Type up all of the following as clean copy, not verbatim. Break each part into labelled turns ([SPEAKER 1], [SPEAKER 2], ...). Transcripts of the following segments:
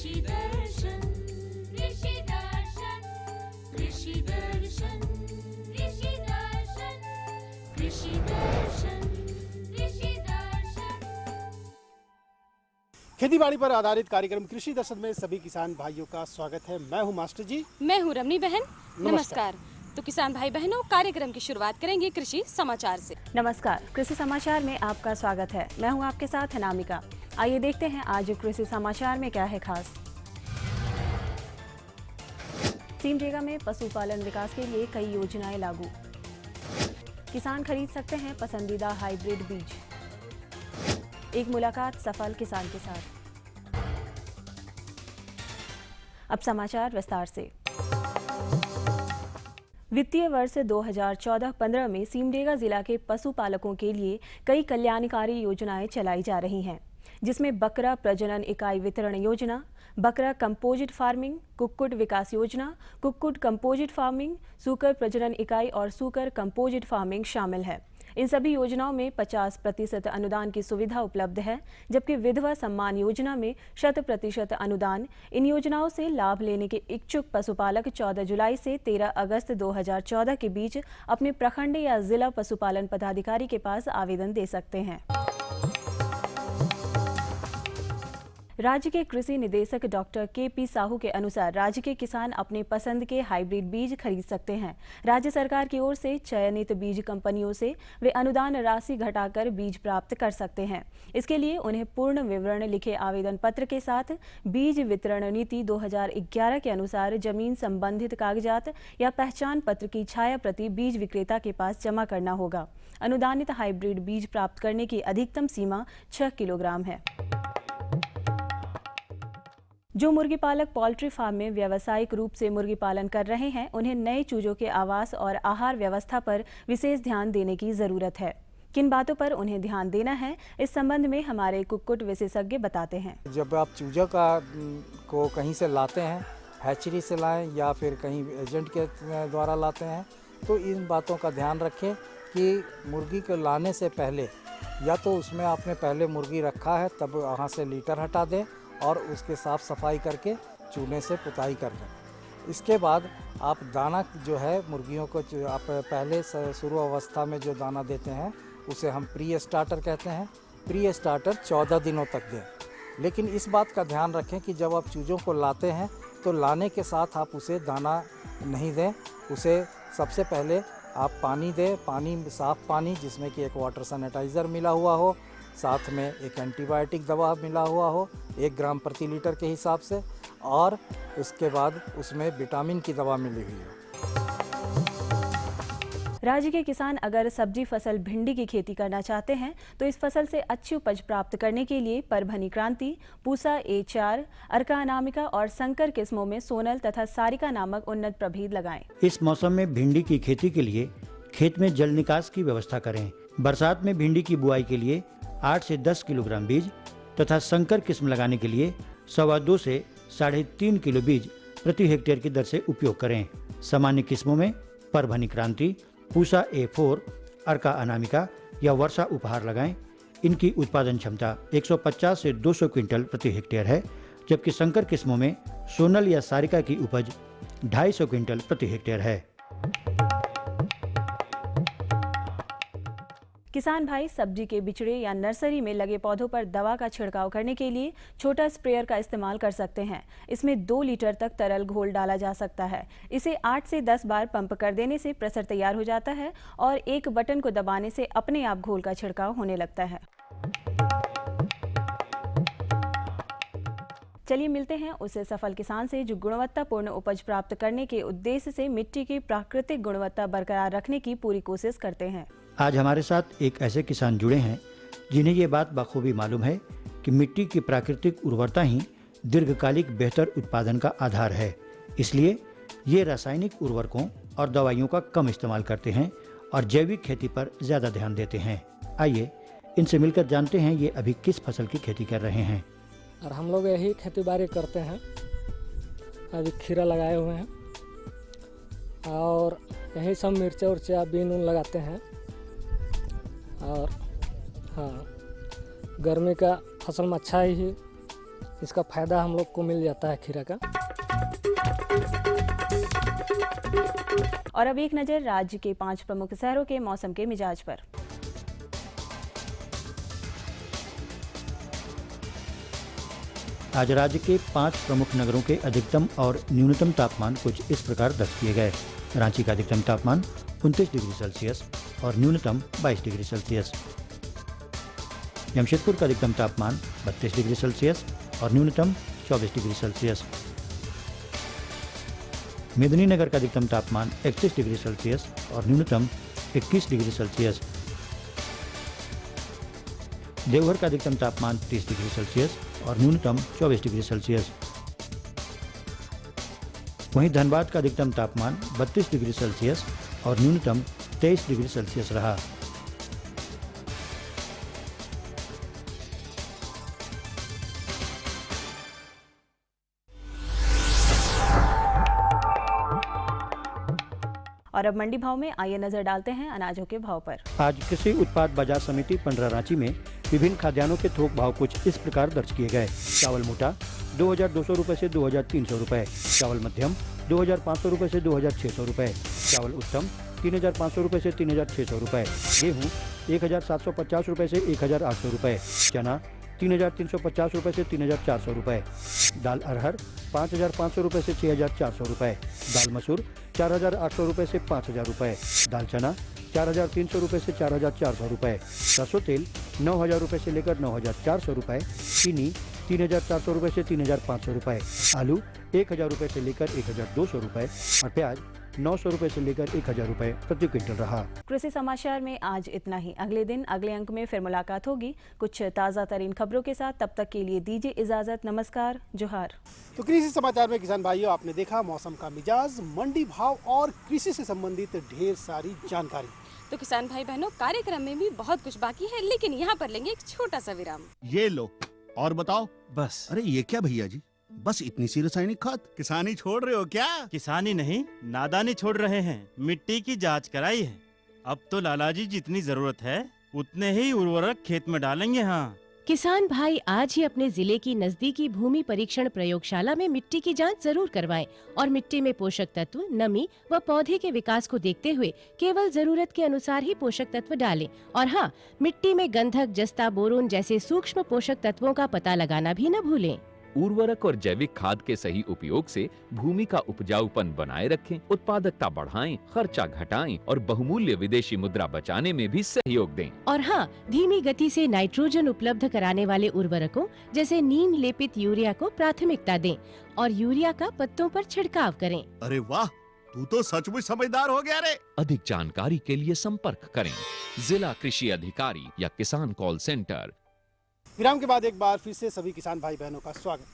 [SPEAKER 1] कृषि दर्शन कृषि दर्शन कृषि दर्शन कृषि दर्शन कृषि दर्शन कृषि दर्शन।
[SPEAKER 2] खेती बाड़ी पर आधारित कार्यक्रम कृषि दर्शन में सभी किसान भाइयों का स्वागत है। मैं हूं मास्टर जी।
[SPEAKER 3] मैं हूं रमनी बहन।
[SPEAKER 2] नमस्कार।
[SPEAKER 3] तो किसान भाई बहनों, कार्यक्रम की शुरुआत करेंगे कृषि समाचार से।
[SPEAKER 4] नमस्कार, कृषि समाचार में आपका स्वागत है। मैं हूं आपके साथ अनामिका। आइए देखते हैं आज कृषि समाचार में क्या है खास। सिमडेगा में पशुपालन विकास के लिए कई योजनाएं लागू। किसान खरीद सकते हैं पसंदीदा हाइब्रिड बीज। एक मुलाकात सफल किसान के साथ। अब समाचार विस्तार से। वित्तीय वर्ष 2014-15 में सिमडेगा जिला के पशुपालकों के लिए कई कल्याणकारी योजनाएं चलाई जा रही हैं, जिसमें बकरा प्रजनन इकाई वितरण योजना, बकरा कंपोजिट फार्मिंग, कुक्कुट विकास योजना, कुक्कुट कंपोजिट फार्मिंग, सूकर प्रजनन इकाई और सूकर कंपोजिट फार्मिंग शामिल है। इन सभी योजनाओं में 50% अनुदान की सुविधा उपलब्ध है, जबकि विधवा सम्मान योजना में 100% अनुदान। इन योजनाओं से लाभ लेने के इच्छुक पशुपालक 14 जुलाई से 13 अगस्त 2014 के बीच अपने प्रखंड या जिला पशुपालन पदाधिकारी के पास आवेदन दे सकते हैं। राज्य के कृषि निदेशक डॉक्टर के.पी. साहू के अनुसार राज्य के किसान अपने पसंद के हाइब्रिड बीज खरीद सकते हैं। राज्य सरकार की ओर से चयनित बीज कंपनियों से वे अनुदान राशि घटाकर बीज प्राप्त कर सकते हैं। इसके लिए उन्हें पूर्ण विवरण लिखे आवेदन पत्र के साथ बीज वितरण नीति 2011 के अनुसार जमीन संबंधित कागजात या पहचान पत्र की छाया प्रति बीज विक्रेता के पास जमा करना होगा। अनुदानित हाइब्रिड बीज प्राप्त करने की अधिकतम सीमा 6 किलोग्राम है। जो मुर्गी पालक पोल्ट्री फार्म में व्यावसायिक रूप से मुर्गी पालन कर रहे हैं, उन्हें नए चूजों के आवास और आहार व्यवस्था पर विशेष ध्यान देने की जरूरत है। किन बातों पर उन्हें ध्यान देना है, इस संबंध में हमारे कुक्कुट विशेषज्ञ बताते हैं।
[SPEAKER 5] जब आप चूजा को कहीं से लाते हैं, हैचरी से लाएं या फिर कहीं एजेंट के द्वारा लाते हैं, तो इन बातों का ध्यान रखें कि मुर्गी को लाने से पहले या तो उसमें आपने पहले मुर्गी रखा है तब वहाँ से लीटर हटा दें और उसके साफ सफाई करके चूने से पुताई कर दें। इसके बाद आप दाना जो है मुर्गियों को आप पहले शुरू अवस्था में जो दाना देते हैं उसे हम प्री स्टार्टर कहते हैं। प्री स्टार्टर 14 दिनों तक दें, लेकिन इस बात का ध्यान रखें कि जब आप चूज़ों को लाते हैं तो लाने के साथ आप उसे दाना नहीं दें। उसे सबसे पहले आप पानी दें, पानी साफ़ पानी जिसमें कि एक वाटर सैनिटाइज़र मिला हुआ हो, साथ में एक एंटीबायोटिक दवा मिला हुआ हो 1 ग्राम प्रति लीटर के हिसाब से, और उसके बाद उसमें विटामिन की दवा मिली हुई हो।
[SPEAKER 4] राज्य के किसान अगर सब्जी फसल भिंडी की खेती करना चाहते हैं तो इस फसल से अच्छी उपज प्राप्त करने के लिए परभनी क्रांति, पूसा A4, अर्का अनामिका और संकर किस्मों में सोनल तथा सारिका नामक उन्नत प्रभेद लगाएं।
[SPEAKER 6] इस मौसम में भिंडी की खेती के लिए खेत में जल निकास की व्यवस्था करें। बरसात में भिंडी की बुआई के लिए 8 से 10 किलोग्राम बीज तथा संकर किस्म लगाने के लिए 2.25 से 3.5 किलो बीज प्रति हेक्टेयर की दर से उपयोग करें। सामान्य किस्मों में परभनी क्रांति, पूसा A4, अर्का अनामिका या वर्षा उपहार लगाएं। इनकी उत्पादन क्षमता 150 से 200 क्विंटल प्रति हेक्टेयर है, जबकि संकर किस्मों में सोनल या सारिका की उपज 250 क्विंटल प्रति हेक्टेयर है।
[SPEAKER 4] किसान भाई सब्जी के बिचड़े या नर्सरी में लगे पौधों पर दवा का छिड़काव करने के लिए छोटा स्प्रेयर का इस्तेमाल कर सकते हैं। इसमें 2 लीटर तक तरल घोल डाला जा सकता है। इसे 8 से 10 बार पंप कर देने से प्रेशर तैयार हो जाता है और एक बटन को दबाने से अपने आप घोल का छिड़काव होने लगता है। चलिए मिलते हैं उस सफल किसान से जो गुणवत्तापूर्ण उपज प्राप्त करने के उद्देश्य से मिट्टी की प्राकृतिक गुणवत्ता बरकरार रखने की पूरी कोशिश करते हैं।
[SPEAKER 6] आज हमारे साथ एक ऐसे किसान जुड़े हैं जिन्हें ये बात बखूबी मालूम है कि मिट्टी की प्राकृतिक उर्वरता ही दीर्घकालिक बेहतर उत्पादन का आधार है। इसलिए ये रासायनिक उर्वरकों और दवाइयों का कम इस्तेमाल करते हैं और जैविक खेती पर ज़्यादा ध्यान देते हैं। आइए इनसे मिलकर जानते हैं ये अभी किस फसल की खेती कर रहे हैं।
[SPEAKER 7] और हम लोग यही खेती बाड़ी करते हैं। अभी खीरा लगाए हुए हैं और यही सब मिर्चा उर्चा बीन उन लगाते हैं। और हाँ, गर्मी का फसल में अच्छा ही इसका फ़ायदा हम लोग को मिल जाता है खीरा का।
[SPEAKER 4] और अब एक नज़र राज्य के 5 प्रमुख शहरों के मौसम के मिजाज पर।
[SPEAKER 6] आज राज्य के 5 प्रमुख नगरों के अधिकतम और न्यूनतम तापमान कुछ इस प्रकार दर्ज किए गए। रांची का अधिकतम तापमान 29 डिग्री सेल्सियस और न्यूनतम 22 डिग्री सेल्सियस। जमशेदपुर का अधिकतम तापमान 32 डिग्री सेल्सियस और न्यूनतम 24 डिग्री सेल्सियस। मेदिनीनगर का अधिकतम तापमान 31 डिग्री सेल्सियस और न्यूनतम 21 डिग्री सेल्सियस। देवघर का अधिकतम तापमान 30 डिग्री सेल्सियस और न्यूनतम 24 डिग्री सेल्सियस। वहीं धनबाद का अधिकतम तापमान 32 डिग्री सेल्सियस और न्यूनतम 23 डिग्री सेल्सियस रहा।
[SPEAKER 4] और अब मंडी भाव में आइए नजर डालते हैं अनाजों के भाव पर।
[SPEAKER 6] आज कृषि उत्पाद बाजार समिति पंडरा रांची में विभिन्न खाद्यान्नों के थोक भाव कुछ इस प्रकार दर्ज किए गए। चावल मोटा 2200 रुपए से 2300 रुपए, चावल मध्यम 2500 रुपए से 2600 रुपए, चावल उत्तम 3500 रुपए से 3600 रुपए, गेहूँ 1750 रुपए से 1800 रुपए, चना 3350 रुपए से 3400 रुपए, दाल अरहर 5500 रुपए से 6400 रुपए, दाल मसूर 4800 रुपए से 5000 रुपए, दाल चना 4300 रुपए से 4400 रुपए, सरसों तेल 9000 रुपए से लेकर 9400 रुपए, चीनी 3400 रुपए से 3500 रुपए, आलू 1000 रुपए से लेकर 1200 रुपए और प्याज 900 रुपए से लेकर 1000 रुपए प्रति क्विंटल रहा।
[SPEAKER 4] कृषि समाचार में आज इतना ही। अगले दिन अगले अंक में फिर मुलाकात होगी कुछ ताज़ा तरीन खबरों के साथ। तब तक के लिए दीजिए इजाजत। नमस्कार, जोहार।
[SPEAKER 2] तो कृषि समाचार में किसान भाइयों, आपने देखा मौसम का मिजाज, मंडी भाव और कृषि से संबंधित ढेर सारी जानकारी।
[SPEAKER 3] तो किसान भाई बहनों, कार्यक्रम में भी बहुत कुछ बाकी है, लेकिन यहाँ पर लेंगे एक छोटा सा विराम।
[SPEAKER 8] ये लो और बताओ।
[SPEAKER 9] बस।
[SPEAKER 8] अरे ये क्या भैया जी, बस इतनी सी रासायनिक खाद? किसानी छोड़ रहे हो क्या?
[SPEAKER 9] किसानी नहीं, नादानी छोड़ रहे हैं। मिट्टी की जांच कराई है। अब तो लालाजी जितनी जरूरत है उतने ही उर्वरक खेत में डालेंगे। हाँ,
[SPEAKER 10] किसान भाई आज ही अपने जिले की नजदीकी भूमि परीक्षण प्रयोगशाला में मिट्टी की जांच जरूर करवाएं और मिट्टी में पोषक तत्व, नमी व पौधे के विकास को देखते हुए केवल जरूरत के अनुसार ही पोषक तत्व डालें। और हाँ, मिट्टी में गंधक, जस्ता, बोरोन जैसे सूक्ष्म पोषक तत्वों का पता लगाना भी न भूलें।
[SPEAKER 11] उर्वरक और जैविक खाद के सही उपयोग से भूमि का उपजाऊपन बनाए रखें, उत्पादकता बढ़ाएं, खर्चा घटाएं और बहुमूल्य विदेशी मुद्रा बचाने में भी सहयोग दें।
[SPEAKER 10] और हाँ, धीमी गति से नाइट्रोजन उपलब्ध कराने वाले उर्वरकों जैसे नीम लेपित यूरिया को प्राथमिकता दें और यूरिया का पत्तों पर छिड़काव करें।
[SPEAKER 8] अरे वाह, तू तो सचमुच समझदार हो गया रे।
[SPEAKER 11] अधिक जानकारी के लिए संपर्क करें जिला कृषि अधिकारी या किसान कॉल सेंटर।
[SPEAKER 2] विराम के बाद एक बार फिर से सभी किसान भाई बहनों का स्वागत।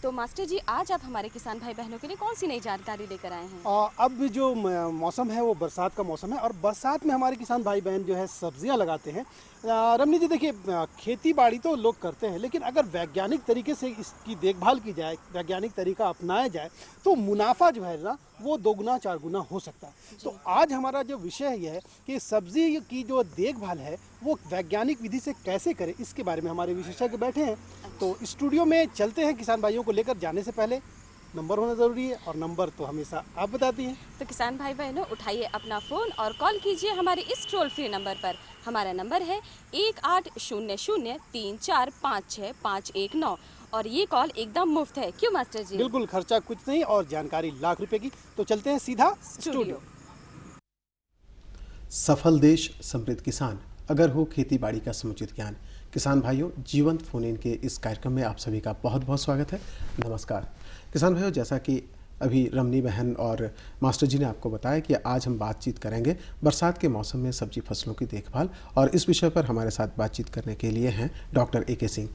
[SPEAKER 3] तो मास्टर जी, आज आप हमारे किसान भाई बहनों के लिए कौन सी नई जानकारी लेकर आए हैं?
[SPEAKER 2] अब जो मौसम है वो बरसात का मौसम है और बरसात में हमारे किसान भाई बहन जो है सब्जियां लगाते हैं। रमनी जी, देखिए, खेती बाड़ी तो लोग करते हैं, लेकिन अगर वैज्ञानिक तरीके से इसकी देखभाल की जाए, वैज्ञानिक तरीका अपनाया जाए, तो मुनाफा जो है ना वो 2 गुना 4 गुना हो सकता है। तो आज हमारा जो विषय ये है कि सब्जी की जो देखभाल है वो वैज्ञानिक विधि से कैसे करें, इसके बारे में हमारे विशेषज्ञ बैठे हैं। तो स्टूडियो में चलते हैं। किसान भाइयों को लेकर जाने से पहले नंबर होना ज़रूरी है और नंबर तो हमेशा आप बताती हैं।
[SPEAKER 3] तो किसान भाई बहनों, उठाइए अपना फ़ोन और कॉल कीजिए हमारे इस टोल फ्री नंबर पर। हमारा नंबर है 1800345651 और ये कॉल एकदम मुफ्त है। क्यों मास्टर जी?
[SPEAKER 2] बिल्कुल, खर्चा कुछ नहीं और जानकारी लाख रुपए की। तो चलते हैं सीधा स्टूडियो। सफल देश, समृद्ध किसान, अगर हो खेती बाड़ी का समुचित ज्ञान। किसान भाइयों, जीवंत फोन इन के इस कार्यक्रम में आप सभी का बहुत बहुत स्वागत है। नमस्कार किसान भाइयों, जैसा कि अभी रमनी बहन और मास्टर जी ने आपको बताया कि आज हम बातचीत करेंगे बरसात के मौसम में सब्जी फसलों की देखभाल, और इस विषय पर हमारे साथ बातचीत करने के लिए हैं डॉक्टर ए के सिंह।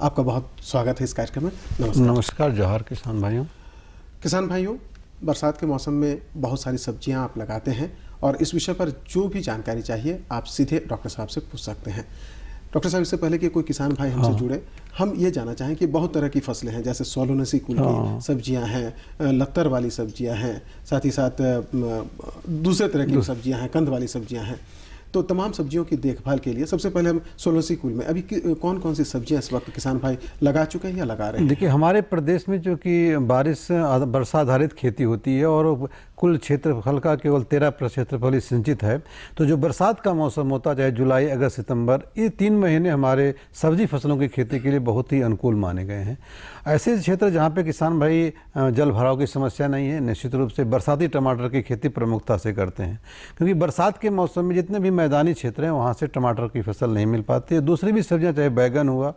[SPEAKER 2] आपका बहुत स्वागत है इस कार्यक्रम में। नमस्कार।
[SPEAKER 12] नमस्कार, जोहार किसान भाइयों।
[SPEAKER 2] किसान भाइयों, बरसात के मौसम में बहुत सारी सब्जियां आप लगाते हैं और इस विषय पर जो भी जानकारी चाहिए आप सीधे डॉक्टर साहब से पूछ सकते हैं। डॉक्टर साहब, इससे पहले कि कोई किसान भाई हमसे जुड़े, हम ये जानना चाहें कि बहुत तरह की फसलें हैं, जैसे सोलोनसी कुल की सब्जियां हैं, लत्तर वाली सब्जियां हैं, साथ ही साथ दूसरे तरह की सब्जियां हैं, कंद वाली सब्जियां हैं। तो तमाम सब्जियों की देखभाल के लिए सबसे पहले हम सोलसी कुल में अभी कौन कौन सी सब्जियां इस वक्त किसान भाई लगा चुके हैं या लगा रहे हैं?
[SPEAKER 12] देखिए, हमारे प्रदेश में जो कि वर्षा आधारित खेती होती है और कुल क्षेत्रफल का केवल 13% क्षेत्रफल ही सिंचित है, तो जो बरसात का मौसम होता है चाहे जुलाई, अगस्त, सितंबर, ये 3 महीने हमारे सब्जी फसलों की खेती के लिए बहुत ही अनुकूल माने गए हैं। ऐसे क्षेत्र जहाँ पे किसान भाई जल भराव की समस्या नहीं है, निश्चित रूप से बरसाती टमाटर की खेती प्रमुखता से करते हैं, क्योंकि बरसात के मौसम में जितने भी मैदानी क्षेत्र हैं वहाँ से टमाटर की फसल नहीं मिल पाती है। दूसरी भी सब्जियाँ चाहे बैगन हुआ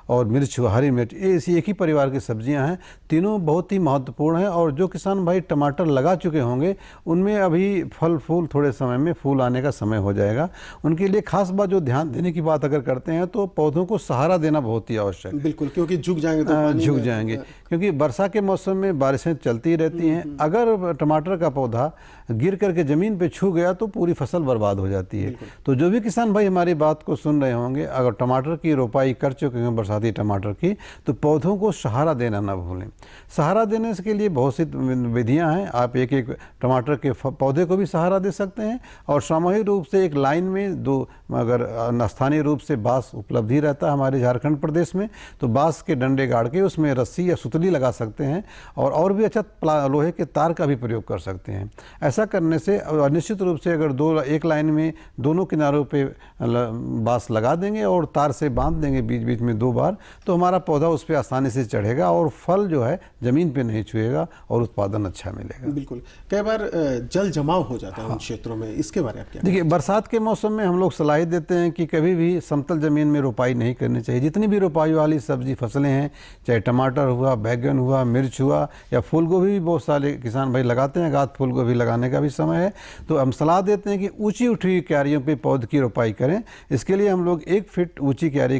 [SPEAKER 12] और मिर्च हुआ, हरी मिर्च, ये इसी एक ही परिवार की सब्जियां हैं, तीनों बहुत ही महत्वपूर्ण हैं। और जो किसान भाई टमाटर लगा चुके होंगे उनमें अभी फल फूल थोड़े समय में फूल आने का समय हो जाएगा। उनके लिए खास बात जो ध्यान देने की बात अगर करते हैं तो पौधों को सहारा देना बहुत ही आवश्यक है।
[SPEAKER 2] बिल्कुल, क्योंकि झुक जाएंगे तो
[SPEAKER 12] झुक जाएंगे, क्योंकि वर्षा के मौसम में बारिशें चलती रहती हैं। अगर टमाटर का पौधा गिर करके ज़मीन पे छू गया तो पूरी फसल बर्बाद हो जाती है। तो जो भी किसान भाई हमारी बात को सुन रहे होंगे, अगर टमाटर की रोपाई कर चुके हैं बरसाती टमाटर की, तो पौधों को सहारा देना ना भूलें। सहारा देने के लिए बहुत सी विधियां हैं। आप एक एक टमाटर के पौधे को भी सहारा दे सकते हैं और सामूहिक रूप से एक लाइन में 2, अगर स्थानीय रूप से बांस उपलब्ध ही रहता है हमारे झारखंड प्रदेश में, तो बांस के डंडे गाड़ के उसमें रस्सी या सुतली लगा सकते हैं और भी अच्छा लोहे के तार का भी प्रयोग कर सकते हैं। ऐसा करने से निश्चित रूप से अगर एक लाइन में दोनों किनारों पे बांस लगा देंगे और तार से बांध देंगे बीच बीच में 2 बार, तो हमारा पौधा उस पर आसानी से चढ़ेगा और फल जो है ज़मीन पे नहीं छुएगा और उत्पादन अच्छा मिलेगा।
[SPEAKER 2] बिल्कुल, कई बार जल जमाव हो जाता है उन क्षेत्रों में, इसके बारे में क्या?
[SPEAKER 12] देखिए, बरसात के मौसम में हम लोग सलाह देते हैं कि कभी भी समतल ज़मीन में रोपाई नहीं करनी चाहिए। जितनी भी रोपाई वाली सब्जी फसलें हैं, चाहे टमाटर हुआ, बैगन हुआ, मिर्च हुआ या फूल गोभी भी बहुत सारे किसान भाई लगाते हैं, गाद फूल गोभी लगाने का भी समय है, तो हम सलाह देते हैं कि ऊंची उठी हुई क्यारियों पे पौध की रोपाई करें। इसके लिए हम लोग 1 फीट ऊंची क्यारी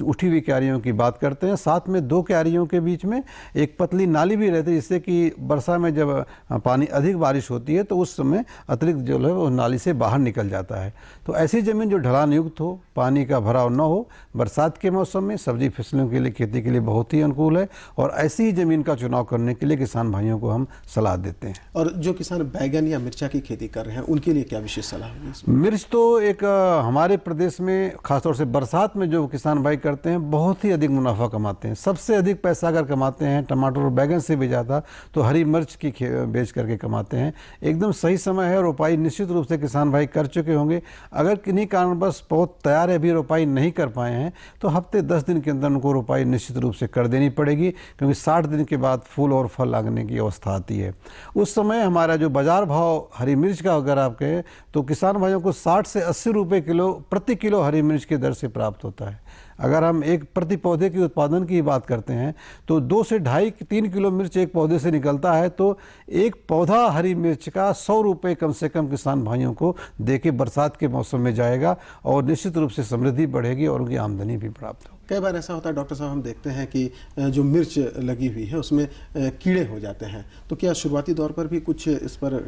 [SPEAKER 12] उठी हुई क्यारियों की बात करते हैं। साथ में 2 क्यारियों के बीच में एक पतली नाली भी रहती है, जिससे कि वर्षा में जब पानी अधिक बारिश होती है तो उस समय अतिरिक्त जल है वो नाली से बाहर निकल जाता है। तो ऐसी ज़मीन जो ढलान युक्त हो, पानी का भराव न हो, बरसात के मौसम में सब्जी फसलों के लिए खेती के लिए बहुत ही अनुकूल है और ऐसी ही ज़मीन का चुनाव करने के लिए किसान भाइयों को हम सलाह देते हैं।
[SPEAKER 2] और जो किसान बैगन या मिर्चा की खेती कर रहे हैं उनके लिए क्या विशेष सलाह होगी?
[SPEAKER 12] मिर्च तो एक हमारे प्रदेश में खासतौर से बरसात में जो किसान भाई करते हैं बहुत ही अधिक मुनाफा कमाते हैं। सबसे अधिक पैसा अगर कमाते हैं टमाटर और बैगन से भी ज़्यादा तो हरी मिर्च की बेच करके कमाते हैं। एकदम सही समय है, रोपाई निश्चित रूप से किसान भाई कर चुके होंगे। अगर किन्हीं कारणवश बहुत तैयार है, अभी रोपाई नहीं कर पाए हैं, तो हफ्ते 10 दिन के अंदर उनको रोपाई निश्चित रूप से कर देनी पड़ेगी, क्योंकि 60 दिन के बाद फूल और फल लगने की अवस्था आती है। उस समय हमारा जो बाजार भाव हरी मिर्च का अगर आप कहें तो किसान भाइयों को 60 से 80 रुपये प्रति किलो हरी मिर्च की दर से प्राप्त होता है। अगर हम एक प्रति पौधे के उत्पादन की बात करते हैं तो 2 से 2.5-3 किलो मिर्च एक पौधे से निकलता है, तो एक पौधा हरी मिर्च का 100 रुपये कम से कम किसान भाइयों को देके बरसात के मौसम में जाएगा और निश्चित रूप से समृद्धि बढ़ेगी और उनकी आमदनी भी प्राप्त होगी।
[SPEAKER 2] कई बार ऐसा होता है डॉक्टर साहब, हम देखते हैं कि जो मिर्च लगी हुई है उसमें कीड़े हो जाते हैं, तो क्या शुरुआती दौर पर भी कुछ इस पर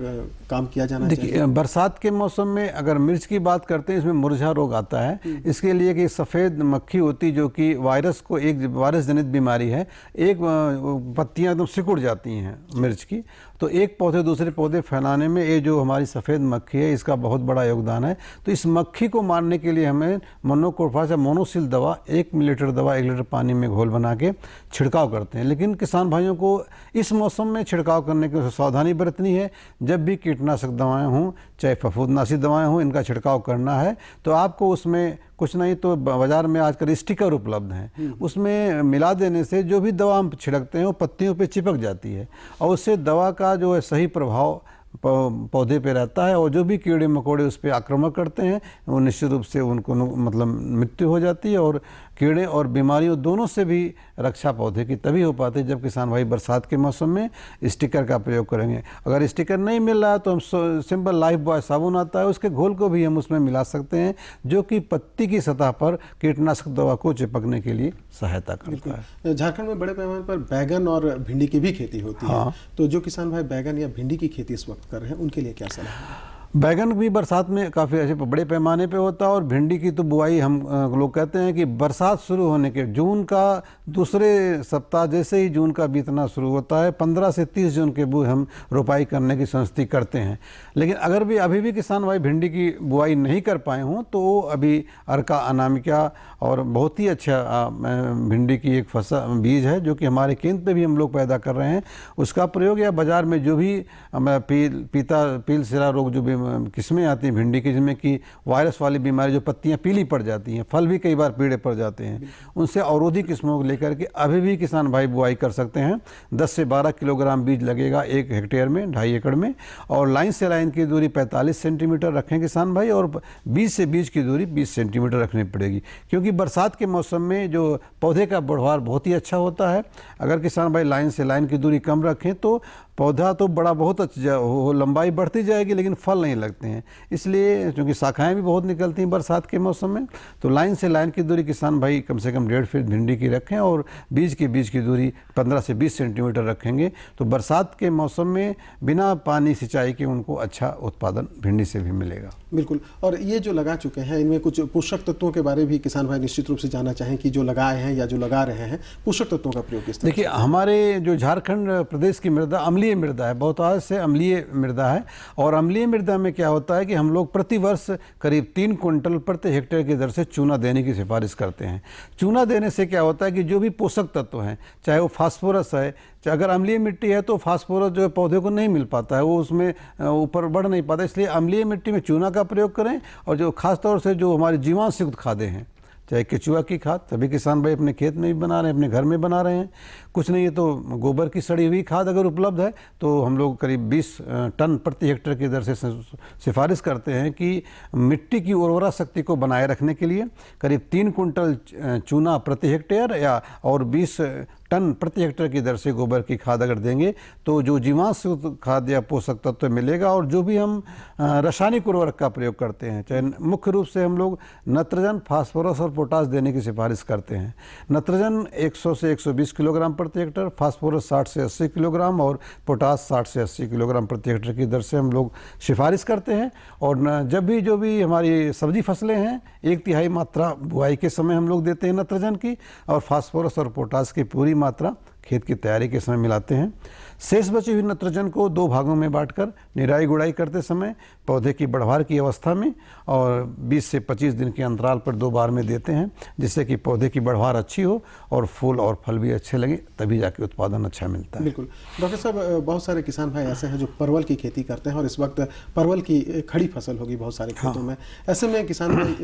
[SPEAKER 2] काम किया जाना चाहिए?
[SPEAKER 12] देखिए, बरसात के मौसम में अगर मिर्च की बात करते हैं, इसमें मुरझा रोग आता है। इसके लिए कि सफ़ेद मक्खी होती जो कि एक वायरस जनित बीमारी है, एक पत्तियां एकदम सिकुड़ जाती हैं मिर्च की, तो एक पौधे दूसरे पौधे फैलाने में ये जो हमारी सफ़ेद मक्खी है इसका बहुत बड़ा योगदान है। तो इस मक्खी को मारने के लिए हमें मोनोक्रोटोफॉस या मोनोसिल दवा 1 मिलीलीटर दवा 1 लीटर पानी में घोल बना के छिड़काव करते हैं। लेकिन किसान भाइयों को इस मौसम में छिड़काव करने की सावधानी बरतनी है। जब भी कीटनाशक दवाएं हों, चाहे फफूंदनाशी दवाएं हों, इनका छिड़काव करना है तो आपको उसमें कुछ नहीं तो बाज़ार में आजकल स्टिकर उपलब्ध हैं, उसमें मिला देने से जो भी दवा हम छिड़कते हैं वो पत्तियों पे चिपक जाती है और उससे दवा का जो है सही प्रभाव पौधे पे रहता है और जो भी कीड़े मकोड़े उस पर आक्रमण करते हैं वो निश्चित रूप से उनको मतलब मृत्यु हो जाती है। और कीड़े और बीमारियों दोनों से भी रक्षा पौधे की तभी हो पाती है जब किसान भाई बरसात के मौसम में स्टिकर का प्रयोग करेंगे। अगर स्टिकर नहीं मिल रहा है तो हम सिंपल लाइफ बॉय साबुन आता है, उसके घोल को भी हम उसमें मिला सकते हैं, जो कि पत्ती की सतह पर कीटनाशक दवा को चिपकने के लिए सहायता करता है।
[SPEAKER 2] झारखंड में बड़े पैमाने पर बैगन और भिंडी की भी खेती होती है, तो जो किसान भाई बैगन या भिंडी की खेती इस वक्त कर रहे हैं उनके लिए क्या सलाह है?
[SPEAKER 12] बैगन भी बरसात में काफ़ी अच्छे बड़े पैमाने पे होता है, और भिंडी की तो बुआई हम लोग कहते हैं कि बरसात शुरू होने के जून का दूसरे सप्ताह जैसे ही जून का बीतना शुरू होता है 15 से 30 जून के बुआई हम रोपाई करने की संस्थिति करते हैं। लेकिन अगर भी अभी भी किसान भाई भिंडी की बुआई नहीं कर पाए हों तो वो अभी अर्का अनामिका और बहुत ही अच्छा भिंडी की एक फसल बीज है जो कि हमारे केंद्र पे भी हम लोग पैदा कर रहे हैं, उसका प्रयोग या बाज़ार में जो भी पील सिरा रोग जो भी किस्में आती हैं भिंडी की, जिसमें कि वायरस वाली बीमारी जो पत्तियां पीली पड़ जाती हैं, फल भी कई बार पीले पड़ जाते हैं, उनसे अवरोधी किस्मों को लेकर के अभी भी किसान भाई बुआई कर सकते हैं। 10 से 12 किलोग्राम बीज लगेगा 1 हेक्टेयर में, 2.5 एकड़ में, और लाइन से लाइन की दूरी 45 सेंटीमीटर रखें किसान भाई, और बीज से बीज की दूरी 20 सेंटीमीटर रखनी पड़ेगी, क्योंकि बरसात के मौसम में जो पौधे का बढ़वार बहुत ही अच्छा होता है। अगर किसान भाई लाइन से लाइन की दूरी कम रखें तो पौधा तो बड़ा बहुत अच्छा हो, लंबाई बढ़ती जाएगी लेकिन फल नहीं लगते हैं, इसलिए क्योंकि शाखाएं भी बहुत निकलती हैं बरसात के मौसम में, तो लाइन से लाइन की दूरी किसान भाई कम से कम 1.5 फीट भिंडी की रखें, और बीज की दूरी 15 से 20 सेंटीमीटर रखेंगे तो बरसात के मौसम में बिना पानी सिंचाई के उनको अच्छा उत्पादन भिंडी से भी मिलेगा।
[SPEAKER 2] बिल्कुल। और ये जो लगा चुके हैं इनमें कुछ पोषक तत्वों के बारे में भी किसान भाई निश्चित रूप से जानना चाहें कि जो लगाए हैं या जो लगा रहे हैं पोषक तत्वों का प्रयोग किस तरह?
[SPEAKER 12] देखिए, हमारे जो झारखंड प्रदेश की मृदा अम्लीय मृदा है, बहुत आज से अम्लीय मृदा है, और अम्लीय मृदा में क्या होता है कि हम लोग प्रति वर्ष करीब 3 क्विंटल प्रति हेक्टेयर की दर से चूना देने की सिफारिश करते हैं। चूना देने से क्या होता है कि जो भी पोषक तत्व हैं, चाहे वो फास्फोरस है, अगर अम्लीय मिट्टी है तो फास्फोरस जो है पौधे को नहीं मिल पाता है, वो उसमें ऊपर बढ़ नहीं पाता, इसलिए अम्लीय मिट्टी में चूना का प्रयोग करें। और जो खासतौर से जो हमारी जीवांश युक्त खादें हैं, चाहे केचुआ की खाद, सभी किसान भाई अपने खेत में भी बना रहे हैं, अपने घर में बना रहे हैं, कुछ नहीं है तो गोबर की सड़ी हुई खाद अगर उपलब्ध है तो हम लोग करीब 20 टन प्रति हेक्टेयर की दर से सिफारिश करते हैं कि मिट्टी की उर्वरा शक्ति को बनाए रखने के लिए करीब 3 कुंटल चूना प्रति हेक्टेयर या और 20 टन प्रति हेक्टेयर की दर से गोबर की खाद अगर देंगे तो जो जीवांश खाद या पोषक तत्व मिलेगा। और जो भी हम रासायनिक उर्वरक का प्रयोग करते हैं, चाहे मुख्य रूप से हम लोग नत्रजन, फास्फोरस और पोटास देने की सिफारिश करते हैं। नत्रजन 100 से 120 किलोग्राम प्रति हेक्टेयर, फास्फोरस 60 से 80 किलोग्राम और पोटास 60 से 80 किलोग्राम प्रति हेक्टेयर की दर से हम लोग सिफारिश करते हैं। और जब भी जो भी हमारी सब्जी फसलें हैं 1/3 मात्रा बुआई के समय हम लोग देते हैं नत्रजन की, और फास्फोरस और पोटास की पूरी मात्रा खेत की तैयारी के समय मिलाते हैं। शेष बची हुई नत्रजन को 2 भागों में बांटकर निराई गुड़ाई करते समय पौधे की बढ़वार की अवस्था में और 20 से 25 दिन के अंतराल पर 2 बार में देते हैं, जिससे कि पौधे की बढ़वार अच्छी हो और फूल और फल भी अच्छे लगे, तभी जाके उत्पादन अच्छा मिलता है।
[SPEAKER 2] बिल्कुल। डॉक्टर साहब, बहुत सारे किसान भाई ऐसे हैं जो परवल की खेती करते हैं और इस वक्त परवल की खड़ी फसल होगी बहुत सारे खेतों में, ऐसे में किसान भाई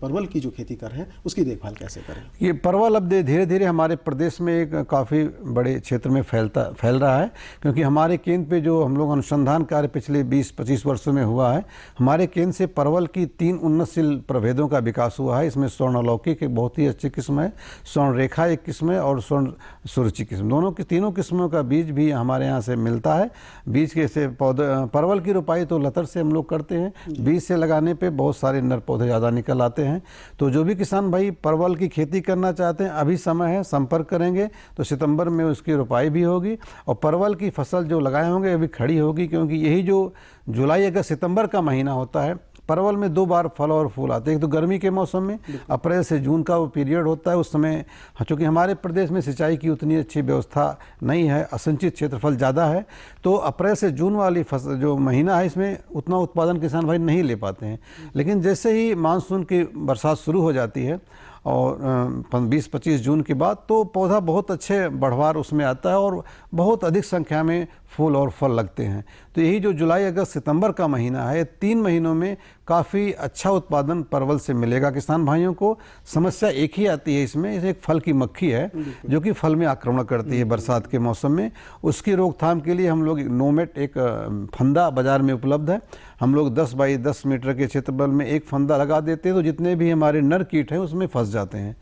[SPEAKER 2] परवल की जो खेती कर रहे हैं उसकी देखभाल कैसे करें?
[SPEAKER 12] ये परवल अब धीरे धीरे हमारे प्रदेश में एक काफ़ी बड़े क्षेत्र में फैल रहा है, क्योंकि हमारे केंद्र पे जो हम लोग अनुसंधान कार्य पिछले 20-25 वर्षों में हुआ है, हमारे केंद्र से परवल की 3 उन्नतशील प्रभेदों का विकास हुआ है। इसमें स्वर्ण अलौकिक एक बहुत ही अच्छी किस्म है, स्वर्ण रेखा एक किस्म है और स्वर्ण सुरुचि किस्म, तीनों किस्मों का बीज भी हमारे यहाँ से मिलता है। बीज के से परवल की रोपाई तो लतर से हम लोग करते हैं, बीज से लगाने पर बहुत सारे नर पौधे ज़्यादा निकल आते हैं। तो जो भी किसान भाई परवल की खेती करना चाहते हैं, अभी समय है, संपर्क करेंगे तो सितंबर में उसकी रोपाई भी होगी और परवल की फसल जो लगाए होंगे अभी खड़ी होगी, क्योंकि यही जो जुलाई अगस्त सितंबर का महीना होता है, परवल में 2 बार फल और फूल आते हैं। एक तो गर्मी के मौसम में अप्रैल से जून का वो पीरियड होता है, उस समय चूँकि हमारे प्रदेश में सिंचाई की उतनी अच्छी व्यवस्था नहीं है, असंचित क्षेत्रफल ज़्यादा है, तो अप्रैल से जून वाली फसल जो महीना है इसमें उतना उत्पादन किसान भाई नहीं ले पाते हैं। लेकिन जैसे ही मानसून की बरसात शुरू हो जाती है और 20-25 जून के बाद तो पौधा बहुत अच्छे बढ़वार उसमें आता है और बहुत अधिक संख्या में फूल और फल लगते हैं। तो यही जो जुलाई अगस्त सितंबर का महीना है, 3 महीनों में काफ़ी अच्छा उत्पादन परवल से मिलेगा किसान भाइयों को। समस्या एक ही आती है इसमें, एक फल की मक्खी है जो कि फल में आक्रमण करती है बरसात के मौसम में। उसकी रोकथाम के लिए हम लोग नोमेट एक फंदा बाज़ार में उपलब्ध है, हम लोग 10 बाई 10 मीटर के क्षेत्रफल में एक फंदा लगा देते हैं, तो जितने भी हमारे नर कीट हैं उसमें फंस जाते हैं।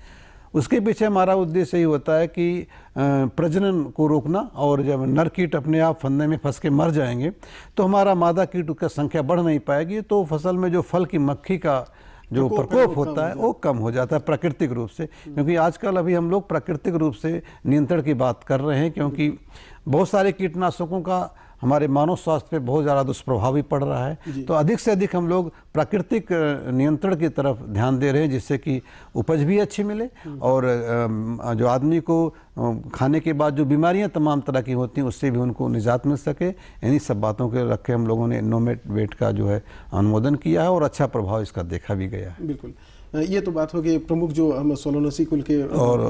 [SPEAKER 12] उसके पीछे हमारा उद्देश्य यही होता है कि प्रजनन को रोकना, और जब नर कीट अपने आप फंदे में फंस के मर जाएंगे तो हमारा मादा कीट का संख्या बढ़ नहीं पाएगी, तो फसल में जो फल की मक्खी का जो प्रकोप होता है वो कम हो जाता है प्राकृतिक रूप से। क्योंकि आजकल अभी हम लोग प्राकृतिक रूप से नियंत्रण की बात कर रहे हैं, क्योंकि बहुत सारे कीटनाशकों का हमारे मानव स्वास्थ्य पे बहुत ज़्यादा दुष्प्रभाव भी पड़ रहा है। तो अधिक से अधिक हम लोग प्राकृतिक नियंत्रण की तरफ ध्यान दे रहे हैं, जिससे कि उपज भी अच्छी मिले और जो आदमी को खाने के बाद जो बीमारियां तमाम तरह की होती हैं उससे भी उनको निजात मिल सके। इन्हीं सब बातों के रख के हम लोगों ने इनोवेट का जो है अनुमोदन किया है और अच्छा प्रभाव इसका देखा भी गया है।
[SPEAKER 2] बिल्कुल, ये तो बात होगी प्रमुख जो हम सोलोनेसी कुल के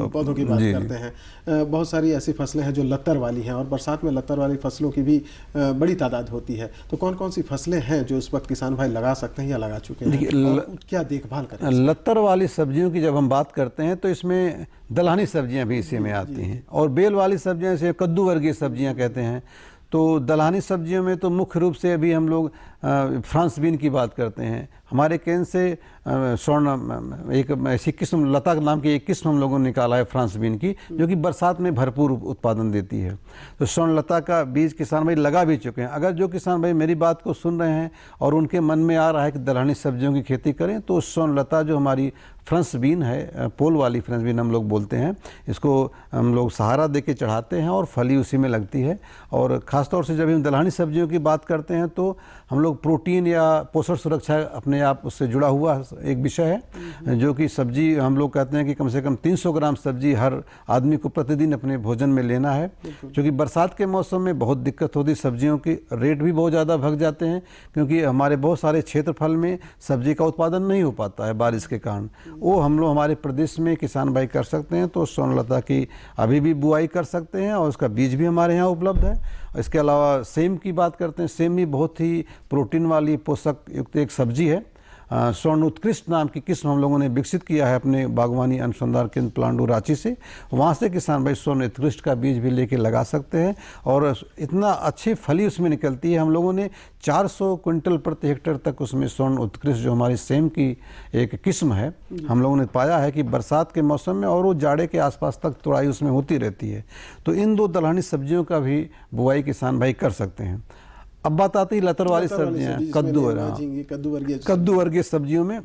[SPEAKER 2] पौधों की बात करते हैं। बहुत सारी ऐसी फसलें हैं जो लत्तर वाली हैं और बरसात में लत्तर वाली फसलों की भी बड़ी तादाद होती है। तो कौन कौन सी फसलें हैं जो इस वक्त किसान भाई लगा सकते हैं या लगा चुके हैं और क्या देखभाल करें?
[SPEAKER 12] लत्तर वाली सब्जियों की जब हम बात करते हैं तो इसमें दलहनी सब्जियां भी इसी में आती हैं और बेल वाली सब्जियां जैसे कद्दू वर्गीय सब्जियां कहते हैं। तो दलहनी सब्जियों में तो मुख्य रूप से अभी हम लोग फ्रांस बीन की बात करते हैं। हमारे केंद्र से स्वर्ण एक ऐसी किस्म लता नाम की एक किस्म हम लोगों ने निकाला है फ्रांस बीन की, जो कि बरसात में भरपूर उत्पादन देती है। तो स्वर्ण लता का बीज किसान भाई लगा भी चुके हैं। अगर जो किसान भाई मेरी बात को सुन रहे हैं और उनके मन में आ रहा है कि दलहनी सब्जियों की खेती करें, तो स्वर्ण लता जो हमारी फ्रांस बीन है, पोल वाली फ्रांस बीन हम लोग बोलते हैं, इसको हम लोग सहारा दे के चढ़ाते हैं और फली उसी में लगती है। और ख़ासतौर से जब हम दलहनी सब्जियों की बात करते हैं तो हम लोग प्रोटीन या पोषण सुरक्षा अपने आप उससे जुड़ा हुआ एक विषय है, जो कि सब्जी हम लोग कहते हैं कि कम से कम 300 ग्राम सब्जी हर आदमी को प्रतिदिन अपने भोजन में लेना है। क्योंकि बरसात के मौसम में बहुत दिक्कत होती, सब्जियों की रेट भी बहुत ज़्यादा भग जाते हैं, क्योंकि हमारे बहुत सारे क्षेत्रफल में सब्जी का उत्पादन नहीं हो पाता है बारिश के कारण। वो हम लोग हमारे प्रदेश में किसान भाई कर सकते हैं। तो स्वर्णलता की अभी भी बुआई कर सकते हैं और उसका बीज भी हमारे यहाँ उपलब्ध है। इसके अलावा सेम की बात करते हैं, सेम भी बहुत ही प्रोटीन वाली पोषक युक्त एक सब्जी है। स्वर्ण उत्कृष्ट नाम की किस्म हम लोगों ने विकसित किया है अपने बागवानी अनुसंधान केंद्र प्लांडू रांची से। वहाँ से किसान भाई स्वर्ण उत्कृष्ट का बीज भी लेके लगा सकते हैं और इतना अच्छी फली उसमें निकलती है। हम लोगों ने 400 क्विंटल प्रति हेक्टेयर तक उसमें स्वर्ण उत्कृष्ट जो हमारी सेम की एक किस्म है, हम लोगों ने पाया है कि बरसात के मौसम में और वो जाड़े के आसपास तक तुड़ाई उसमें होती रहती है। तो इन दो दलहनी सब्जियों का भी बुआई किसान भाई कर सकते हैं। अब बात आती है लतर वाली सब्जियां, कद्दू वर्गीय सब्जियों में,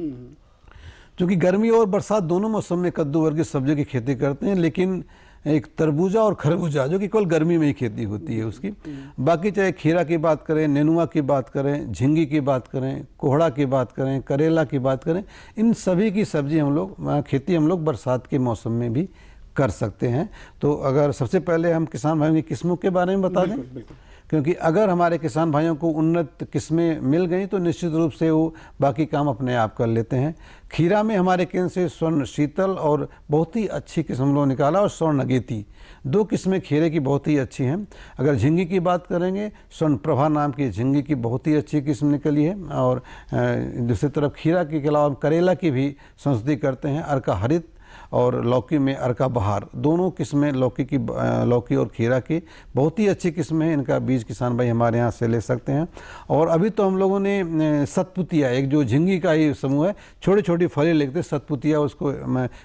[SPEAKER 12] क्योंकि गर्मी और बरसात दोनों मौसम में कद्दू वर्गीय सब्जियों की खेती करते हैं। लेकिन एक तरबूजा और खरबूजा जो कि केवल गर्मी में ही खेती होती है उसकी, बाकी चाहे खीरा की बात करें, नेनुआ की बात करें, झिंगी की बात करें, कोहड़ा की बात करें, करेला की बात करें, इन सभी की सब्जी हम लोग खेती हम लोग बरसात के मौसम में भी कर सकते हैं। तो अगर सबसे पहले हम किसान भाइयों की किस्मों के बारे में बता दें, क्योंकि अगर हमारे किसान भाइयों को उन्नत किस्में मिल गई तो निश्चित रूप से वो बाकी काम अपने आप कर लेते हैं। खीरा में हमारे केंद्र से स्वर्ण शीतल और बहुत ही अच्छी किस्म हम लोग निकाला और स्वर्ण नगेती, दो किस्में खीरे की बहुत ही अच्छी हैं। अगर झिंगी की बात करेंगे, स्वर्ण प्रभा नाम की झिंगी की बहुत ही अच्छी किस्म निकली है। और दूसरी तरफ खीरा के अलावा करेला की भी संस्कृति करते हैं, अर्का हरित और लौकी में अर्का बहार, दोनों किस्में लौकी और खीरा की बहुत ही अच्छी किस्म है। इनका बीज किसान भाई हमारे यहाँ से ले सकते हैं। और अभी तो हम लोगों ने सतपुतिया, एक जो झिंगी का ही समूह है, छोटी छोटी फली लेते सतपुतिया, उसको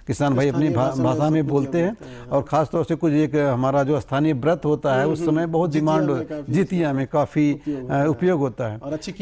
[SPEAKER 12] किसान भाई अपनी भाषा में बोलते हैं। और ख़ास तौर से कुछ एक हमारा जो स्थानीय व्रत होता है उस समय बहुत डिमांड जितिया में काफ़ी उपयोग होता है और अच्छी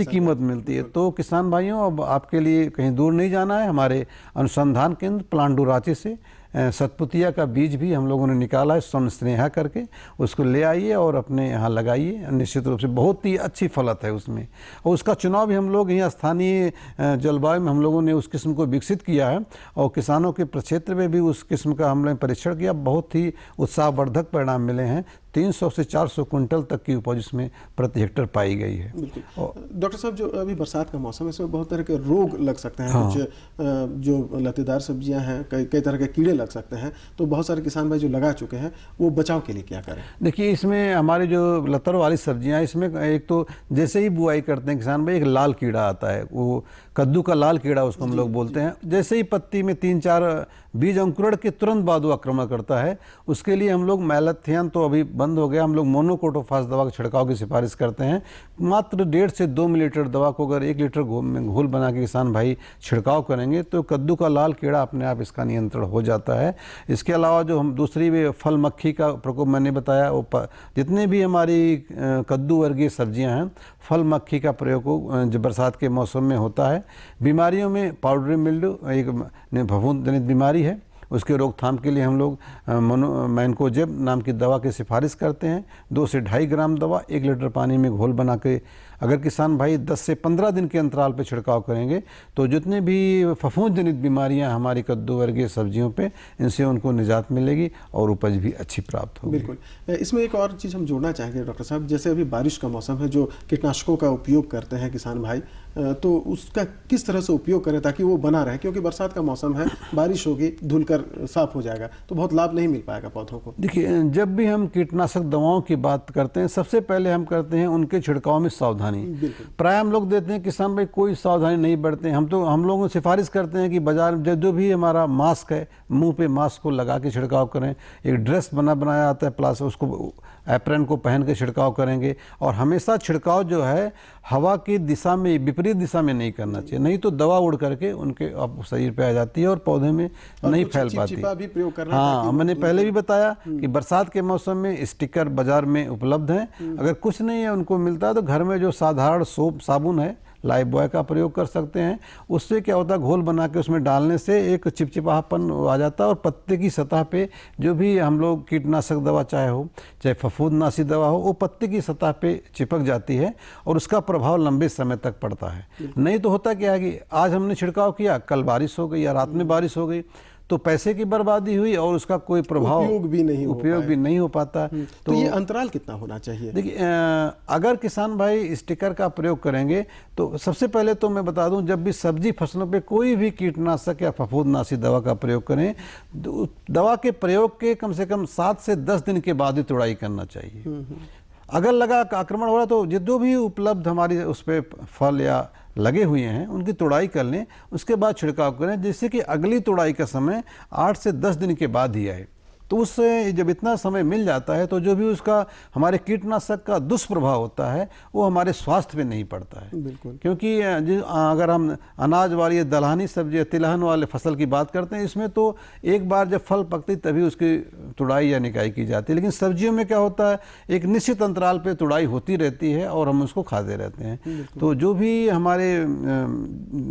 [SPEAKER 12] कीमत मिलती है। तो किसान भाइयों, अब आपके लिए कहीं दूर नहीं जाना है, हमारे अनुसंधान केंद्र प्लांडू रांची से सतपुतिया का बीज भी हम लोगों ने निकाला है स्वर्ण स्नेहा करके, उसको ले आइए और अपने यहाँ लगाइए। निश्चित रूप से बहुत ही अच्छी फलत है उसमें। और उसका चुनाव भी हम लोग यहाँ स्थानीय जलवायु में हम लोगों ने उस किस्म को विकसित किया है और किसानों के प्रक्षेत्र में भी उस किस्म का हमने परीक्षण किया। बहुत ही उत्साहवर्धक परिणाम मिले हैं। 300 से 400 क्विंटल तक की उपज इसमें प्रति हेक्टेयर पाई गई है।
[SPEAKER 2] डॉक्टर साहब, जो अभी बरसात का मौसम है, इसमें बहुत तरह के रोग लग सकते हैं। हाँ। कुछ जो लतेदार सब्जियां हैं, कई तरह के कीड़े लग सकते हैं। तो बहुत सारे किसान भाई जो लगा चुके हैं, वो बचाव के लिए क्या करें?
[SPEAKER 12] देखिए, इसमें हमारी जो लतर वाली सब्जियां, इसमें एक तो जैसे ही बुआई करते हैं किसान भाई, एक लाल कीड़ा आता है, वो कद्दू का लाल कीड़ा उसको हम लोग बोलते हैं। जैसे ही पत्ती में 3-4 बीज अंकुरण के तुरंत बाद वो आक्रमण करता है। उसके लिए हम लोग मैलाथियन तो अभी बंद हो गया, हम लोग मोनोकोटोफास दवा के छिड़काव की सिफारिश करते हैं। मात्र 1.5 से 2 मिलीलीटर दवा को अगर 1 लीटर घोल बना के किसान भाई छिड़काव करेंगे तो कद्दू का लाल कीड़ा अपने आप इसका नियंत्रण हो जाता है। इसके अलावा जो हम दूसरी फल मक्खी का प्रकोप मैंने बताया, वो जितने भी हमारी कद्दू वर्गीय सब्जियां हैं, फल मक्खी का प्रयोग जो बरसात के मौसम में होता है। बीमारियों में पाउडरी मिल्ड्यू एक फफूंद जनित बीमारी है, उसके रोकथाम के लिए हम लोग मैनकोजेब नाम की दवा की सिफारिश करते हैं। 2 से 2.5 ग्राम दवा 1 लीटर पानी में घोल बना के अगर किसान भाई 10 से 15 दिन के अंतराल पे छिड़काव करेंगे तो जितने भी फफूंद जनित बीमारियां हमारी कद्दू वर्गीय सब्जियों पे, इनसे उनको निजात मिलेगी और उपज भी अच्छी प्राप्त होगी।
[SPEAKER 2] बिल्कुल। इसमें एक और चीज़ हम जोड़ना चाहेंगे डॉक्टर साहब, जैसे अभी बारिश का मौसम है, जो कीटनाशकों का उपयोग करते हैं किसान भाई, तो उसका किस तरह से उपयोग करें ताकि वो बना रहे, क्योंकि बरसात का मौसम है, बारिश होगी, धुलकर साफ हो जाएगा तो बहुत लाभ नहीं मिल पाएगा पौधों को।
[SPEAKER 12] देखिए, जब भी हम कीटनाशक दवाओं की बात करते हैं सबसे पहले हम करते हैं उनके छिड़काव में सावधानी। प्राय हम लोग देते हैं किसान भाई कोई सावधानी नहीं बरते। हम लोगों सिफारिश करते हैं कि बाजार में जो भी हमारा मास्क है, मुंह पे मास्क को लगा के छिड़काव करें। एक ड्रेस बनाया आता है प्लास, उसको एप्रन को पहन के छिड़काव करेंगे। और हमेशा छिड़काव जो है हवा की दिशा में, विपरीत दिशा में नहीं करना चाहिए, नहीं तो दवा उड़ करके उनके शरीर पे आ जाती है और पौधे में नहीं फैल पाती।
[SPEAKER 2] भी प्रयोग करना।
[SPEAKER 12] हाँ, मैंने पहले भी बताया कि बरसात के मौसम में स्टिकर बाजार में उपलब्ध हैं। अगर कुछ नहीं है उनको मिलता है तो घर में जो साधारण सोप साबुन है, लाइफ बॉय का प्रयोग कर सकते हैं। उससे क्या होता है, घोल बना के उसमें डालने से एक चिपचिपापन आ जाता है और पत्ते की सतह पे जो भी हम लोग कीटनाशक दवा चाहे फफूंदनाशी दवा हो, वो पत्ते की सतह पे चिपक जाती है और उसका प्रभाव लंबे समय तक पड़ता है। नहीं तो होता क्या है कि आज हमने छिड़काव किया, कल बारिश हो गई या रात में बारिश हो गई तो पैसे की बर्बादी हुई और उसका कोई प्रभाव उपयोग भी नहीं हो पाता।
[SPEAKER 2] तो ये अंतराल कितना होना चाहिए?
[SPEAKER 12] देखिए, अगर किसान भाई स्टिकर का प्रयोग करेंगे तो सबसे पहले तो मैं बता दूं, जब भी सब्जी फसलों पे कोई भी कीटनाशक या फफूंदनाशी दवा का प्रयोग करें, दवा के प्रयोग के कम से कम 7 से 10 दिन के बाद ही तुड़ाई करना चाहिए। अगर लगा आक्रमण हो रहा तो जो भी उपलब्ध हमारी उस पर फल या लगे हुए हैं उनकी तुड़ाई कर लें, उसके बाद छिड़काव करें, जिससे कि अगली तुड़ाई का समय 8 से 10 दिन के बाद ही आए। तो उससे जब इतना समय मिल जाता है तो जो भी उसका हमारे कीटनाशक का दुष्प्रभाव होता है वो हमारे स्वास्थ्य पे नहीं पड़ता है।
[SPEAKER 2] बिल्कुल।
[SPEAKER 12] क्योंकि अगर हम अनाज वाली दलहनी सब्जी या तिलहन वाले फसल की बात करते हैं, इसमें तो एक बार जब फल पकती तभी उसकी तुड़ाई या निकाई की जाती है। लेकिन सब्जियों में क्या होता है, एक निश्चित अंतराल पे तुड़ाई होती रहती है और हम उसको खाते रहते हैं। तो जो भी हमारे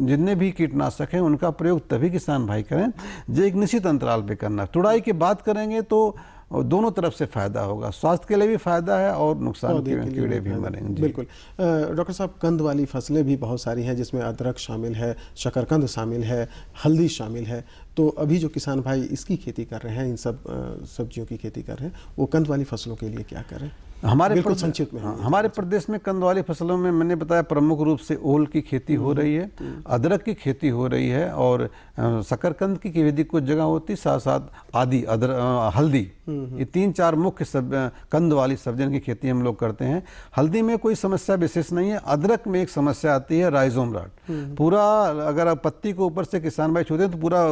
[SPEAKER 12] जितने भी कीटनाशक हैं उनका प्रयोग तभी किसान भाई करें जो एक निश्चित अंतराल पे करना। तुड़ाई की बात करेंगे तो दोनों तरफ से फायदा होगा, स्वास्थ्य के लिए भी फायदा है और नुकसान के कीड़े भी मरेंगे।
[SPEAKER 2] बिल्कुल। डॉक्टर साहब, कंद वाली फसलें भी बहुत सारी हैं जिसमें अदरक शामिल है, शकरकंद शामिल है, हल्दी शामिल है। तो अभी जो किसान भाई इसकी खेती कर रहे हैं, इन सब सब्जियों की खेती कर रहे हैं, वो कंद वाली फसलों के लिए क्या करें?
[SPEAKER 12] हमारे
[SPEAKER 2] संक्षिप्त में।
[SPEAKER 12] हमारे प्रदेश में कंद वाली फसलों में मैंने बताया प्रमुख रूप से ओल की खेती हो रही है, अदरक की खेती हो रही है और शकरकंद की खेती कुछ जगह होती, साथ साथ आदि हल्दी, ये 3-4 मुख्य कंद वाली सब्जियों की खेती हम लोग करते हैं। हल्दी में कोई समस्या विशेष नहीं है। अदरक में एक समस्या आती है राइजोम राट, पूरा अगर आप पत्ती को ऊपर से किसान भाई छूते हैं तो पूरा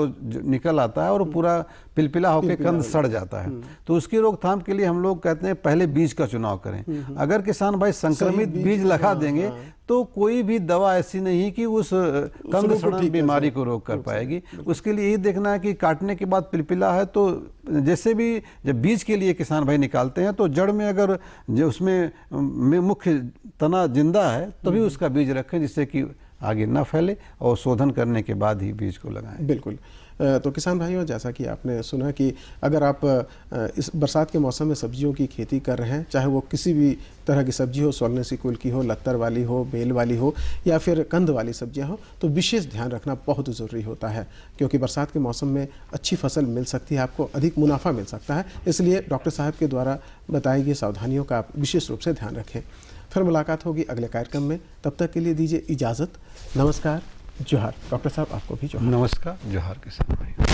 [SPEAKER 12] निकल आता है और पूरा पिलपिला होकर कंद सड़ जाता है। तो उसकी रोकथाम के लिए हम लोग कहते हैं पहले बीज का चुनाव करें। अगर किसान भाई संक्रमित बीज लगा देंगे तो कोई भी दवा ऐसी नहीं है कि उस कंद सड़न बीमारी को रोक कर पाएगी। उसके लिए यही देखना है कि काटने के बाद पिलपिला है तो जैसे भी जब बीज के लिए किसान भाई निकालते हैं तो जड़ में अगर जो उसमें मुख्य तना जिंदा है तभी उसका बीज रखें, जिससे कि आगे ना फैले और शोधन करने के बाद ही बीज को लगाएं।
[SPEAKER 2] बिल्कुल। तो किसान भाइयों, जैसा कि आपने सुना कि अगर आप इस बरसात के मौसम में सब्जियों की खेती कर रहे हैं, चाहे वो किसी भी तरह की सब्जी हो, सोलनेसी कुल की हो, लत्तर वाली हो, बेल वाली हो या फिर कंद वाली सब्जियां हो, तो विशेष ध्यान रखना बहुत ज़रूरी होता है, क्योंकि बरसात के मौसम में अच्छी फसल मिल सकती है, आपको अधिक मुनाफा मिल सकता है। इसलिए डॉक्टर साहब के द्वारा बताई गई सावधानियों का आप विशेष रूप से ध्यान रखें। फिर मुलाकात होगी अगले कार्यक्रम में, तब तक के लिए दीजिए इजाज़त। नमस्कार, जोहार। डॉक्टर साहब, आपको भी जोहार।
[SPEAKER 12] नमस्कार, जोहार किसान भाई।